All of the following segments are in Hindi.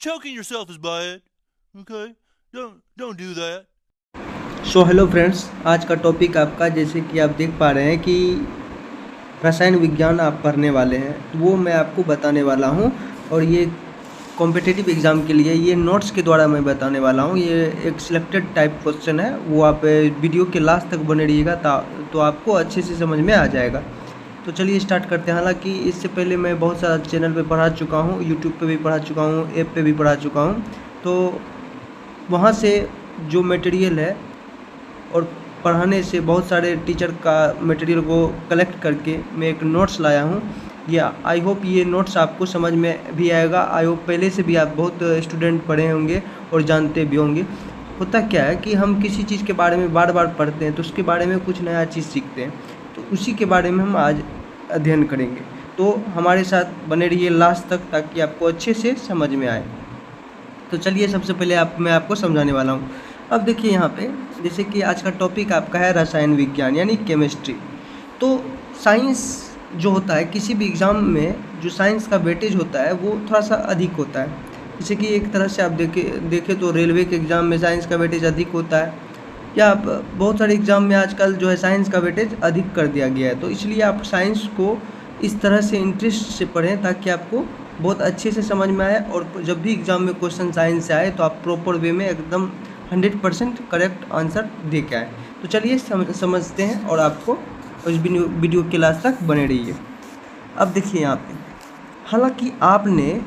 Choking yourself is bad. Okay? Don't do that. So hello friends, आज का टॉपिक आपका जैसे कि आप देख पा रहे हैं कि रसायन विज्ञान आप पढ़ने वाले हैं, तो वो मैं आपको बताने वाला हूँ। और ये कॉम्पिटिटिव एग्ज़ाम के लिए ये नोट्स के द्वारा मैं बताने वाला हूँ। ये एक सिलेक्टेड टाइप क्वेश्चन है, वो आप वीडियो के लास्ट तक बने रहिएगा तो आपको अच्छे से समझ में आ जाएगा। तो चलिए स्टार्ट करते हैं। हालांकि इससे पहले मैं बहुत सारा चैनल पे पढ़ा चुका हूँ, यूट्यूब पे भी पढ़ा चुका हूँ, ऐप पे भी पढ़ा चुका हूँ। तो वहाँ से जो मटेरियल है और पढ़ाने से बहुत सारे टीचर का मटेरियल को कलेक्ट करके मैं एक नोट्स लाया हूँ। या आई होप ये नोट्स आपको समझ में भी आएगा। आई होप पहले से भी आप बहुत स्टूडेंट पढ़े होंगे और जानते भी होंगे। होता क्या है कि हम किसी चीज़ के बारे में बार बार पढ़ते हैं तो उसके बारे में कुछ नया चीज़ सीखते हैं, तो उसी के बारे में हम आज अध्ययन करेंगे। तो हमारे साथ बने रहिए लास्ट तक ताकि आपको अच्छे से समझ में आए। तो चलिए सबसे पहले मैं आपको समझाने वाला हूँ। अब देखिए यहाँ पे, जैसे कि आज का टॉपिक आपका है रसायन विज्ञान यानी केमिस्ट्री। तो साइंस जो होता है किसी भी एग्ज़ाम में, जो साइंस का वेटेज होता है वो थोड़ा सा अधिक होता है। जैसे कि एक तरह से आप देखें तो रेलवे के एग्ज़ाम में साइंस का वेटेज अधिक होता है, या आप बहुत सारे एग्ज़ाम में आजकल जो है साइंस का वेटेज अधिक कर दिया गया है। तो इसलिए आप साइंस को इस तरह से इंटरेस्ट से पढ़ें ताकि आपको बहुत अच्छे से समझ में आए, और जब भी एग्ज़ाम में क्वेश्चन साइंस से आए तो आप प्रॉपर वे में एकदम 100% करेक्ट आंसर दे के आए। तो चलिए समझते हैं, और आपको उस वीडियो के लास्ट तक बने रहिए। अब देखिए यहाँ पे, हालांकि आपने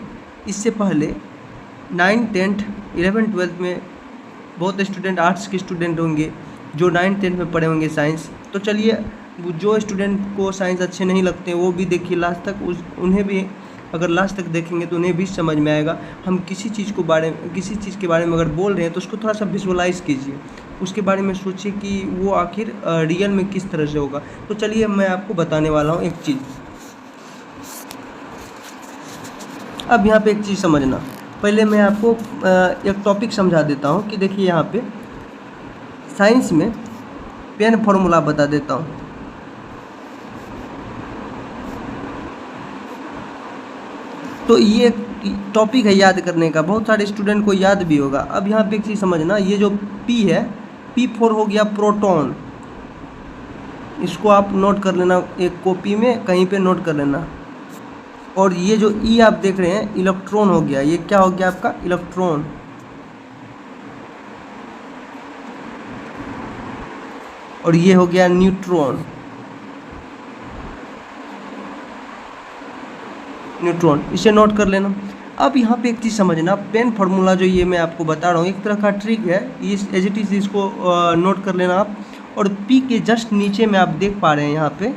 इससे पहले 9, 10, 11, 12 में बहुत स्टूडेंट आर्ट्स के स्टूडेंट होंगे जो 9, 10 में पढ़े होंगे साइंस। तो चलिए जो स्टूडेंट को साइंस अच्छे नहीं लगते वो भी देखिए लास्ट तक, उन्हें भी अगर लास्ट तक देखेंगे तो उन्हें भी समझ में आएगा। हम किसी चीज़ के बारे में अगर बोल रहे हैं तो उसको थोड़ा सा विजुअलाइज़ कीजिए, उसके बारे में सोचिए कि वो आखिर रियल में किस तरह से होगा। तो चलिए मैं आपको बताने वाला हूँ एक चीज़। अब यहाँ पे एक चीज़ समझना, पहले मैं आपको एक टॉपिक समझा देता हूँ कि देखिए यहाँ पे साइंस में पेन फार्मूला बता देता हूँ। तो ये टॉपिक है याद करने का, बहुत सारे स्टूडेंट को याद भी होगा। अब यहाँ पे एक चीज़ समझना, ये जो P है, P4 हो गया प्रोटॉन, इसको आप नोट कर लेना एक कॉपी में कहीं पे नोट कर लेना। और ये जो E आप देख रहे हैं इलेक्ट्रॉन हो गया, ये क्या हो गया आपका इलेक्ट्रॉन। और ये हो गया न्यूट्रॉन, इसे नोट कर लेना। अब यहाँ पे एक चीज़ समझना, पेन फार्मूला जो ये मैं आपको बता रहा हूँ एक तरह का ट्रिक है, इस एज इट इज़ इसको नोट कर लेना आप। और P के जस्ट नीचे में आप देख पा रहे हैं यहाँ पे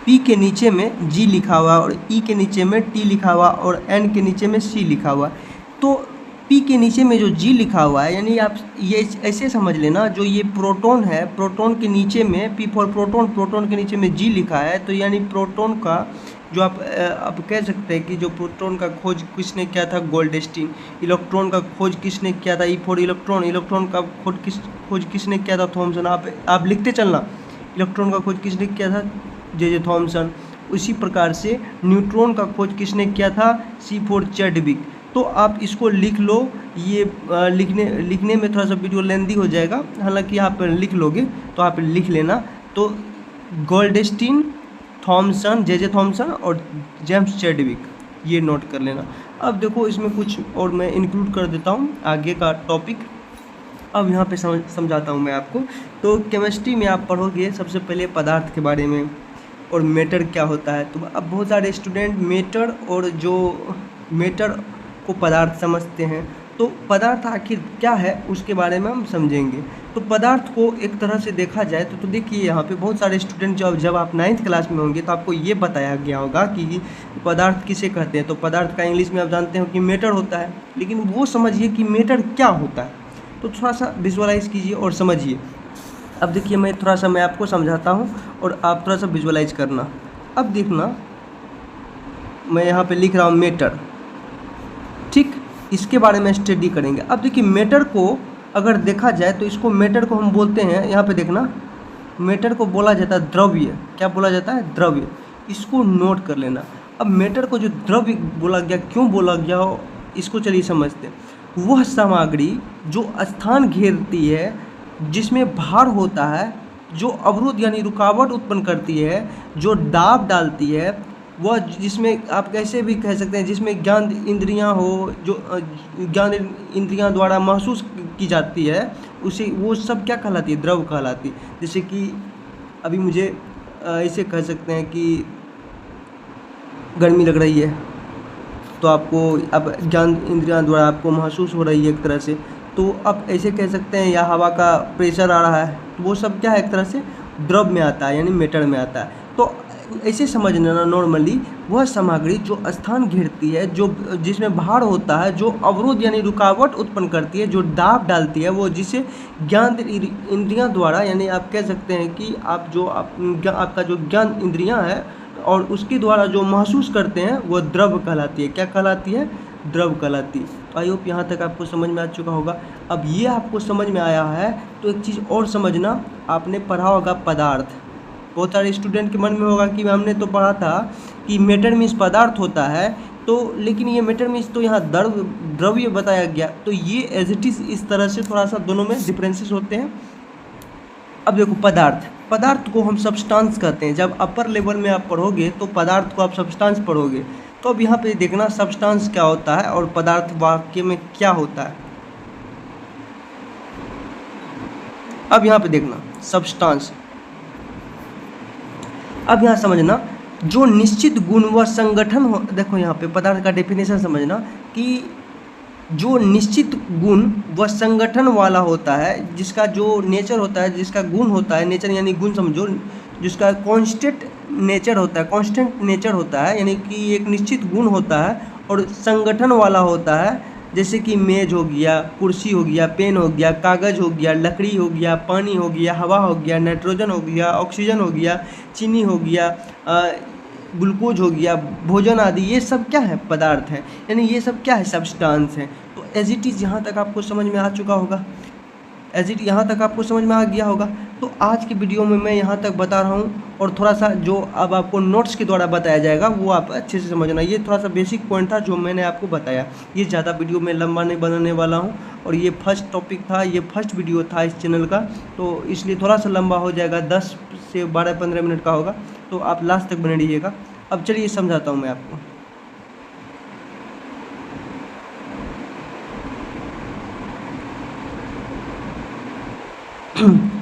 P के नीचे में G लिखा हुआ और E के नीचे में T लिखा हुआ और N के नीचे में C लिखा हुआ। तो P के नीचे में जो G लिखा हुआ है, यानी आप ये ऐसे समझ लेना, जो ये प्रोटॉन है, प्रोटॉन के नीचे में P फॉर प्रोटॉन, प्रोटॉन के नीचे में G लिखा है। तो यानी प्रोटॉन का जो आप कह सकते हैं कि जो प्रोटॉन का खोज किसने किया था, गोल्डस्टीन। इलेक्ट्रॉन का खोज किसने किया था, E फॉर इलेक्ट्रॉन। इलेक्ट्रॉन का खोज किसने किया था, थॉमसन। आप लिखते चलना, इलेक्ट्रॉन का खोज किसने किया था, जे थॉमसन। उसी प्रकार से न्यूट्रॉन का खोज किसने किया था, C फॉर चैडविक। तो आप इसको लिख लो। ये लिखने में थोड़ा सा वीडियो लेंदी हो जाएगा, हालांकि आप लिख लोगे तो आप लिख लेना। तो गोल्डस्टीन, थॉमसन, जे थॉमसन और जेम्स चैडविक, ये नोट कर लेना। अब देखो इसमें कुछ और मैं इंक्लूड कर देता हूँ आगे का टॉपिक। अब यहाँ पे समझाता हूँ मैं आपको। तो केमिस्ट्री में आप पढ़ोगे सबसे पहले पदार्थ के बारे में और मैटर क्या होता है। तो अब बहुत सारे स्टूडेंट मैटर को पदार्थ समझते हैं। तो पदार्थ आखिर क्या है उसके बारे में हम समझेंगे। तो पदार्थ को एक तरह से देखा जाए तो देखिए यहाँ पे बहुत सारे स्टूडेंट जब आप 9th क्लास में होंगे तो आपको ये बताया गया होगा कि पदार्थ किसे कहते हैं। तो पदार्थ का इंग्लिश में आप जानते हो कि मैटर होता है, लेकिन वो समझिए कि मैटर क्या होता है। तो थोड़ा सा विजुअलाइज़ कीजिए और समझिए। अब देखिए मैं आपको समझाता हूँ और आप थोड़ा सा विजुअलाइज करना। अब देखना, मैं यहाँ पे लिख रहा हूँ मैटर, ठीक, इसके बारे में स्टडी करेंगे। अब देखिए मैटर को अगर देखा जाए तो इसको मैटर को हम बोलते हैं, यहाँ पे देखना, मैटर को बोला जाता है द्रव्य। क्या बोला जाता है, द्रव्य। इसको नोट कर लेना। अब मैटर को जो द्रव्य बोला गया, क्यों बोला गया हो, इसको चलिए समझते हैं। वह सामग्री जो स्थान घेरती है, जिसमें भार होता है, जो अवरोध यानी रुकावट उत्पन्न करती है, जो दाब डालती है, वह जिसमें आप कैसे भी कह सकते हैं जिसमें ज्ञान इंद्रियां हो, जो ज्ञान इंद्रियां द्वारा महसूस की जाती है, उसे वो सब क्या कहलाती है? द्रव्य कहलाती है। जैसे कि अभी मुझे ऐसे कह सकते हैं कि गर्मी लग रही है, तो आपको अब ज्ञान इंद्रियां द्वारा आपको महसूस हो रही है एक तरह से, तो आप ऐसे कह सकते हैं, या हवा का प्रेशर आ रहा है, तो वो सब क्या है? एक तरह से द्रव्य में आता है, यानी मैटर में आता है। तो ऐसे समझना ना, नॉर्मली वह सामग्री जो स्थान घेरती है, जो जिसमें भार होता है, जो अवरोध यानी रुकावट उत्पन्न करती है, जो दाब डालती है, वो जिसे ज्ञान इंद्रियां द्वारा, यानी आप कह सकते हैं कि आपका जो ज्ञान इंद्रियां है और उसके द्वारा जो महसूस करते हैं, वो द्रव्य कहलाती है। क्या कहलाती है? द्रव्य कहलाती है। आई होप यहाँ तक आपको समझ में आ चुका होगा। अब ये आपको समझ में आया है तो एक चीज़ और समझना, आपने पढ़ा होगा पदार्थ। बहुत सारे स्टूडेंट के मन में होगा कि हमने तो पढ़ा था कि मैटर मीन्स पदार्थ होता है, तो लेकिन ये मैटर मीन्स तो यहाँ द्रव्य बताया गया, तो ये एज इट इज़ इस तरह से थोड़ा सा दोनों में डिफरेंसेस होते हैं। अब देखो, पदार्थ को हम सब्सटेंस कहते हैं। जब अपर लेवल में आप पढ़ोगे तो पदार्थ को आप सब्सटेंस पढ़ोगे। तो अब यहाँ पे देखना सब्सटेंस क्या होता है और पदार्थ वाक्य में क्या होता है। अब यहाँ पे देखना सब्सटेंस। अब यहाँ समझना, जो निश्चित गुण व संगठन हो, देखो यहाँ पे पदार्थ का डेफिनेशन समझना कि जो निश्चित गुण व संगठन वाला होता है, जिसका जो नेचर होता है, जिसका गुण होता है, नेचर यानी गुण समझो, जिसका कांस्टेंट नेचर होता है, कांस्टेंट नेचर होता है, यानी कि एक निश्चित गुण होता है और संगठन वाला होता है। जैसे कि मेज हो गया, कुर्सी हो गया, पेन हो गया, कागज़ हो गया, लकड़ी हो गया, पानी हो गया, हवा हो गया, नाइट्रोजन हो गया, ऑक्सीजन हो गया, चीनी हो गया, ग्लूकोज हो गया, भोजन आदि, ये सब क्या है? पदार्थ है। यानी ये सब क्या है? सब्सटेंस है। तो एज इट इज़ यहाँ तक आपको समझ में आ चुका होगा, एज इट यहाँ तक आपको समझ में आ गया होगा। तो आज की वीडियो में मैं यहाँ तक बता रहा हूँ, और थोड़ा सा जो अब आपको नोट्स के द्वारा बताया जाएगा वो आप अच्छे से समझना। ये थोड़ा सा बेसिक पॉइंट था जो मैंने आपको बताया। ये ज़्यादा वीडियो में लंबा नहीं बनाने वाला हूँ, और ये फर्स्ट टॉपिक था, ये फर्स्ट वीडियो था इस चैनल का, तो इसलिए थोड़ा सा लंबा हो जाएगा, 10 से 12-15 मिनट का होगा, तो आप लास्ट तक बने रहिएगा। अब चलिए समझाता हूँ मैं आपको।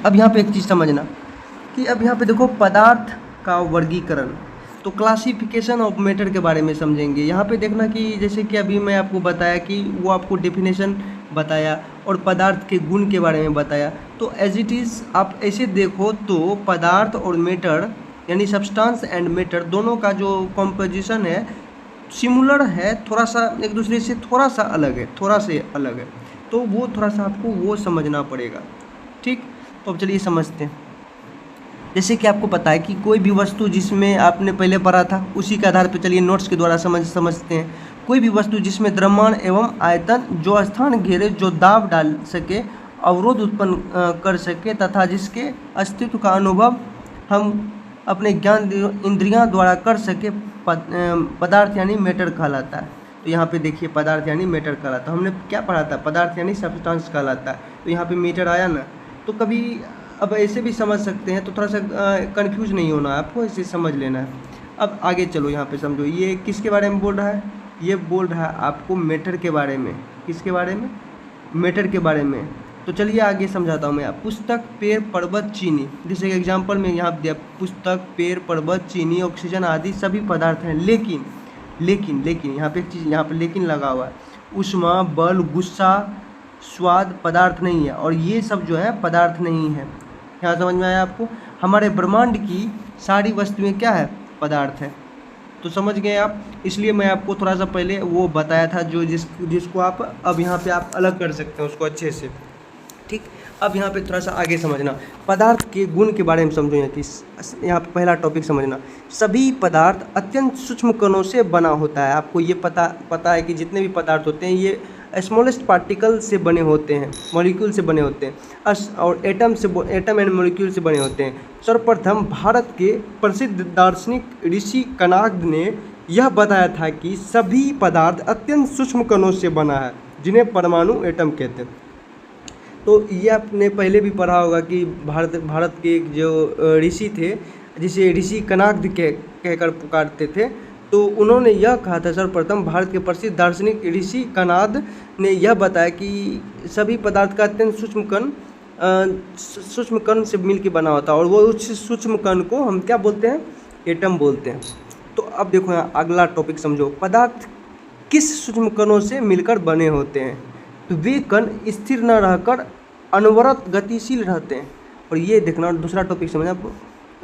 अब यहाँ पे एक चीज़ समझना कि अब यहाँ पे देखो पदार्थ का वर्गीकरण, तो क्लासिफिकेशन ऑफ मैटर के बारे में समझेंगे। यहाँ पे देखना कि जैसे कि अभी मैं आपको बताया कि वो आपको डेफिनेशन बताया और पदार्थ के गुण के बारे में बताया, तो एज इट इज़ आप ऐसे देखो तो पदार्थ और मैटर यानी सब्सटेंस एंड मैटर दोनों का जो कॉम्पोजिशन है सिमिलर है, थोड़ा सा एक दूसरे से थोड़ा सा अलग है, थोड़ा से अलग है, तो वो थोड़ा सा आपको वो समझना पड़ेगा। ठीक, तो अब चलिए समझते हैं। जैसे कि आपको पता है कि कोई भी वस्तु जिसमें आपने पहले पढ़ा था उसी के आधार पर चलिए नोट्स के द्वारा समझते हैं। कोई भी वस्तु जिसमें द्रव्यमान एवं आयतन, जो स्थान घेरे, जो दाब डाल सके, अवरोध उत्पन्न कर सके तथा जिसके अस्तित्व का अनुभव हम अपने ज्ञान इंद्रियां द्वारा कर सके, पदार्थ यानी मैटर कहलाता है। तो यहाँ पे देखिए पदार्थ यानी मैटर कहलाता है। हमने क्या पढ़ा था? पदार्थ यानी सब्सटेंस कहलाता है। तो यहाँ पे मैटर आया ना, तो कभी अब ऐसे भी समझ सकते हैं, तो थोड़ा सा कंफ्यूज नहीं होना है आपको, इसे समझ लेना है। अब आगे चलो, यहाँ पे समझो ये किसके बारे में बोल रहा है? ये बोल रहा है आपको मैटर के बारे में। किसके बारे में? मैटर के बारे में। तो चलिए आगे समझाता हूँ मैं। पुस्तक, पेड़, पर्वत, चीनी, जैसे एग्जाम्पल में यहाँ दिया, पुस्तक, पेड़, पर्वत, चीनी, ऑक्सीजन आदि सभी पदार्थ हैं। लेकिन यहाँ पे एक चीज़, यहाँ पे लेकिन लगा हुआ है, ऊष्मा, बल, गुस्सा, स्वाद पदार्थ नहीं है, और ये सब जो है पदार्थ नहीं है। यहाँ समझ में आया आपको? हमारे ब्रह्मांड की सारी वस्तुएं क्या है? पदार्थ है। तो समझ गए आप? इसलिए मैं आपको थोड़ा सा पहले वो बताया था जो जिसको आप अब यहाँ पे आप अलग कर सकते हैं उसको अच्छे से। ठीक, अब यहाँ पे थोड़ा सा आगे समझना, पदार्थ के गुण के बारे में समझो। यहाँ पे पहला टॉपिक समझना, सभी पदार्थ अत्यंत सूक्ष्म कणों से बना होता है। आपको ये पता है कि जितने भी पदार्थ होते हैं ये स्मॉलेस्ट पार्टिकल से बने होते हैं, मॉलिक्यूल से बने होते हैं, और एटम एंड मॉलिक्यूल से बने होते हैं। सर्वप्रथम भारत के प्रसिद्ध दार्शनिक ऋषि कणाद ने यह बताया था कि सभी पदार्थ अत्यंत सूक्ष्म कणों से बना है जिन्हें परमाणु एटम कहते हैं। तो ये आपने पहले भी पढ़ा होगा कि भारत के एक जो ऋषि थे, जिसे ऋषि कणाद कहकर पुकारते थे, तो उन्होंने यह कहा था, सर्वप्रथम भारत के प्रसिद्ध दार्शनिक ऋषि कणाद ने यह बताया कि सभी पदार्थ का अत्यंत सूक्ष्म कण से मिलकर बना होता है, और वो उस सूक्ष्म कण को हम क्या बोलते हैं, एटम बोलते हैं। तो अब देखो यहाँ अगला टॉपिक समझो, पदार्थ किस सूक्ष्म कणों से मिलकर बने होते हैं। तो वे कण स्थिर न रहकर अनवरत गतिशील रहते हैं। और ये देखना, दूसरा टॉपिक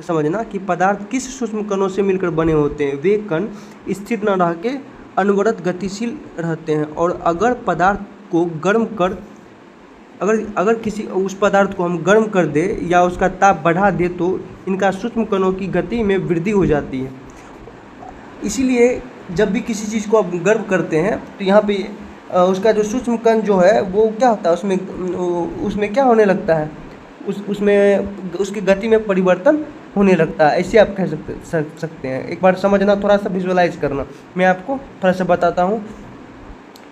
समझना कि पदार्थ किस सूक्ष्म कणों से मिलकर बने होते हैं। वे कण स्थिर न रह के अनवरत गतिशील रहते हैं। और अगर पदार्थ को गर्म कर अगर किसी उस पदार्थ को हम गर्म कर दे या उसका ताप बढ़ा दे तो इनका सूक्ष्म कणों की गति में वृद्धि हो जाती है। इसीलिए जब भी किसी चीज़ को आप गर्म करते हैं तो यहाँ पे उसका जो सूक्ष्म कण जो है वो क्या होता है, उसमें क्या होने लगता है, उसमें उसकी गति में परिवर्तन होने लगता है। ऐसे आप कह सकते हैं। एक बार समझना, थोड़ा सा विजुअलाइज करना। मैं आपको थोड़ा सा बताता हूँ।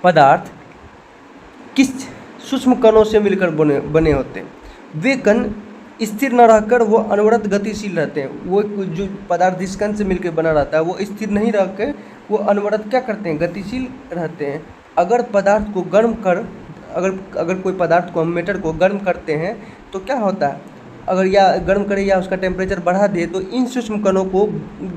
पदार्थ किस सूक्ष्म कणों से मिलकर बने होते हैं। वे कण स्थिर न रहकर वो अनवरत गतिशील रहते हैं। वो जो पदार्थ जिस कण से मिलकर बना रहता है वो स्थिर नहीं रह कर वो अनवरत क्या करते हैं, गतिशील रहते हैं। अगर पदार्थ को गर्म कर अगर कोई पदार्थ को, हम मेटर को गर्म करते हैं तो क्या होता है, अगर या गर्म करें या उसका टेम्परेचर बढ़ा दे तो इन सूक्ष्म कणों को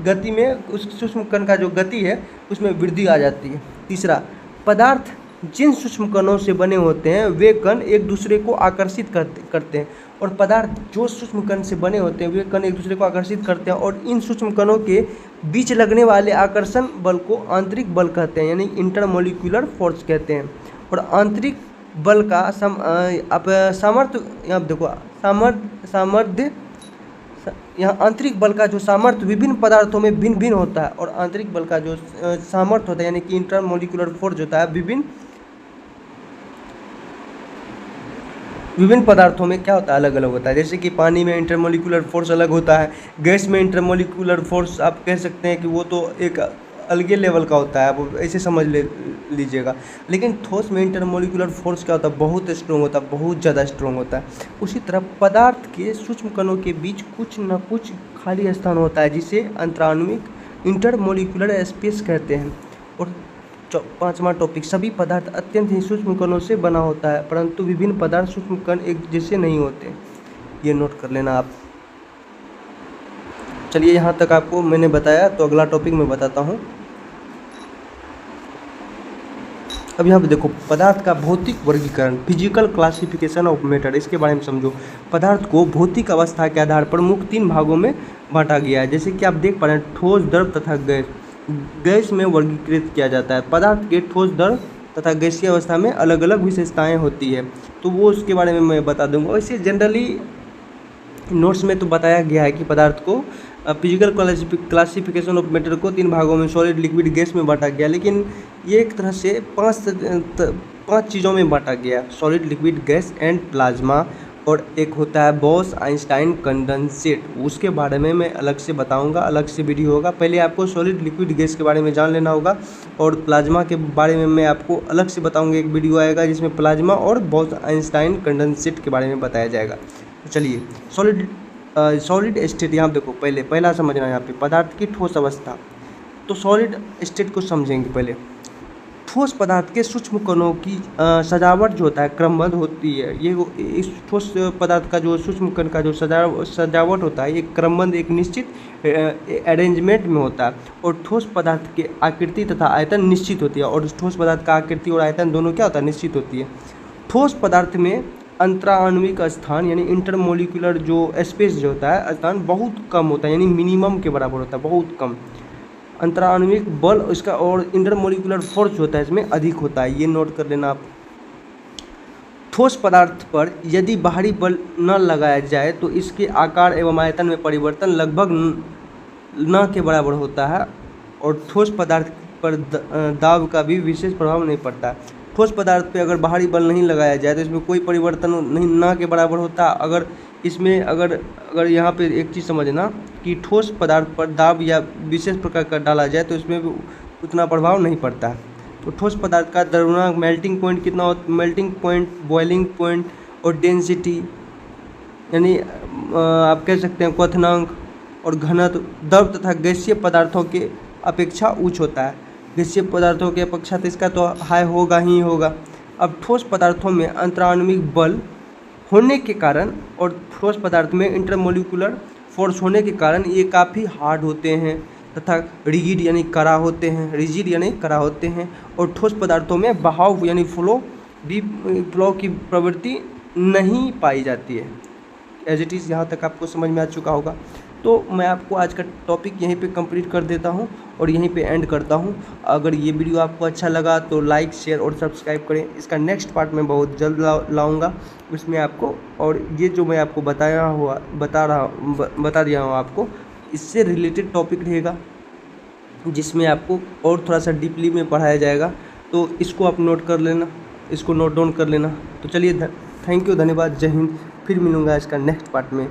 गति में, उस सूक्ष्म कण का जो गति है उसमें वृद्धि आ जाती है। तीसरा, पदार्थ जिन सूक्ष्म कणों से बने होते हैं वे कण एक दूसरे को आकर्षित करते हैं। और पदार्थ जो सूक्ष्म कण से बने होते हैं वे कण एक दूसरे को आकर्षित करते हैं। और इन सूक्ष्म कणों के बीच लगने वाले आकर्षण बल को आंतरिक बल कहते हैं, यानी इंटरमोलिकुलर फोर्स कहते हैं। और आंतरिक बल का सामर्थ्य, यहाँ देखो सामर्थ्य, यहाँ आंतरिक बल का जो सामर्थ्य विभिन्न पदार्थों में भिन्न भिन्न होता है। और आंतरिक बल का जो सामर्थ्य होता है यानी कि इंटरमोलिकुलर फोर्स होता है विभिन्न पदार्थों में क्या होता है, अलग अलग होता है। जैसे कि पानी में इंटरमोलिकुलर फोर्स अलग होता है, गैस में इंटरमोलिकुलर फोर्स आप कह सकते हैं कि वो तो एक अलगे लेवल का होता है, आप ऐसे समझ लीजिएगा। लेकिन ठोस में इंटरमोलिकुलर फोर्स क्या होता है, बहुत स्ट्रॉन्ग होता है, बहुत ज़्यादा स्ट्रॉन्ग होता है। उसी तरह पदार्थ के सूक्ष्म कणों के बीच कुछ न कुछ खाली स्थान होता है जिसे अंतराणुविक इंटरमोलिकुलर स्पेस कहते हैं। और पांचवा टॉपिक, सभी पदार्थ अत्यंत ही सूक्ष्म कणों से बना होता है परंतु विभिन्न पदार्थ सूक्ष्म कण एक जैसे नहीं होते। ये नोट कर लेना आप। चलिए, यहाँ तक आपको मैंने बताया, तो अगला टॉपिक मैं बताता हूँ। अब यहाँ पे देखो, पदार्थ का भौतिक वर्गीकरण, फिजिकल क्लासिफिकेशन ऑफ मैटर, इसके बारे में समझो। पदार्थ को भौतिक अवस्था के आधार पर मुख्य 3 भागों में बांटा गया है। जैसे कि आप देख पा रहे हैं, ठोस, द्रव तथा गैस। गैस में वर्गीकृत किया जाता है। पदार्थ के ठोस, द्रव तथा गैसीय अवस्था में अलग अलग विशेषताएं होती है, तो वो उसके बारे में मैं बता दूंगा। वैसे जनरली नोट्स में तो बताया गया है कि पदार्थ को फिजिकल क्लासिफिकेशन ऑफ मैटर को 3 भागों में, सॉलिड, लिक्विड, गैस में बांटा गया। लेकिन ये एक तरह से 5 चीज़ों में बांटा गया, solid, liquid, gas and plasma. और एक होता है बोस आइंस्टाइन कंडेंसेट, उसके बारे में मैं अलग से बताऊंगा, अलग से वीडियो होगा। पहले आपको सॉलिड, लिक्विड, गैस के बारे में जान लेना होगा। और प्लाज्मा के बारे में मैं आपको अलग से बताऊंगा, एक वीडियो आएगा जिसमें प्लाज्मा और बोस आइंस्टाइन कंडेंसेट के बारे में बताया जाएगा। तो चलिए, सॉलिड स्टेट, यहाँ देखो, पहला समझना यहाँ पे पदार्थ की ठोस अवस्था। तो सॉलिड स्टेट को समझेंगे पहले। ठोस पदार्थ के सूक्ष्म कणों की सजावट जो होता है क्रमबद्ध होती है। ये इस ठोस पदार्थ का जो सूक्ष्म कण का जो सजावट होता है ये क्रमबद्ध एक निश्चित अरेंजमेंट में होता है। और ठोस पदार्थ के आकृति तथा आयतन निश्चित होती है। और ठोस पदार्थ का आकृति और आयतन दोनों क्या होता है, निश्चित होती है। ठोस पदार्थ में अंतराणुविक स्थान यानी इंटरमोलिकुलर जो स्पेस जो होता है स्थान बहुत कम होता है, यानी मिनिमम के बराबर होता है, बहुत कम। अंतराणुविक बल इसका और इंटरमोलिकुलर फोर्स होता है इसमें अधिक होता है, ये नोट कर लेना आप। ठोस पदार्थ पर यदि बाहरी बल न लगाया जाए तो इसके आकार एवं आयतन में परिवर्तन लगभग न के बराबर होता है। और ठोस पदार्थ पर दाब का भी विशेष प्रभाव नहीं पड़ता है। ठोस पदार्थ पे अगर बाहरी बल नहीं लगाया जाए तो इसमें कोई परिवर्तन नहीं, ना के बराबर होता। अगर इसमें अगर यहाँ पे एक चीज़ समझना, कि ठोस पदार्थ पर दाब या विशेष प्रकार का डाला जाए तो इसमें भी उतना प्रभाव नहीं पड़ता है। तो ठोस पदार्थ का द्रव्यमान मेल्टिंग पॉइंट कितना होता, मेल्टिंग पॉइंट, बॉइलिंग पॉइंट और डेंसिटी, यानी आप कह सकते हैं क्वथनांक और घनत्व द्रव तथा गैसीय पदार्थों के अपेक्षा उच्च होता है। गैसीय पदार्थों की अपेक्षा तो इसका तो हाई होगा ही होगा। अब ठोस पदार्थों में अंतराण्विक बल होने के कारण और ठोस पदार्थ में इंटरमोलिकुलर फोर्स होने के कारण ये काफ़ी हार्ड होते हैं तथा रिजिड यानी कड़ा होते हैं और ठोस पदार्थों में बहाव यानी फ्लो की प्रवृत्ति नहीं पाई जाती है। एज इट इज़ यहाँ तक आपको समझ में आ चुका होगा। तो मैं आपको आज का टॉपिक यहीं पे कंप्लीट कर देता हूँ और यहीं पे एंड करता हूँ। अगर ये वीडियो आपको अच्छा लगा तो लाइक, शेयर और सब्सक्राइब करें। इसका नेक्स्ट पार्ट मैं बहुत जल्द लाऊंगा, उसमें आपको और ये जो मैं आपको बता दिया हूँ आपको, इससे रिलेटेड टॉपिक रहेगा जिसमें आपको और थोड़ा सा डीपली में पढ़ाया जाएगा। तो इसको आप नोट डाउन कर लेना। तो चलिए, थैंक यू, धन्यवाद, जय हिंद। फिर मिलूँगा इसका नेक्स्ट पार्ट में।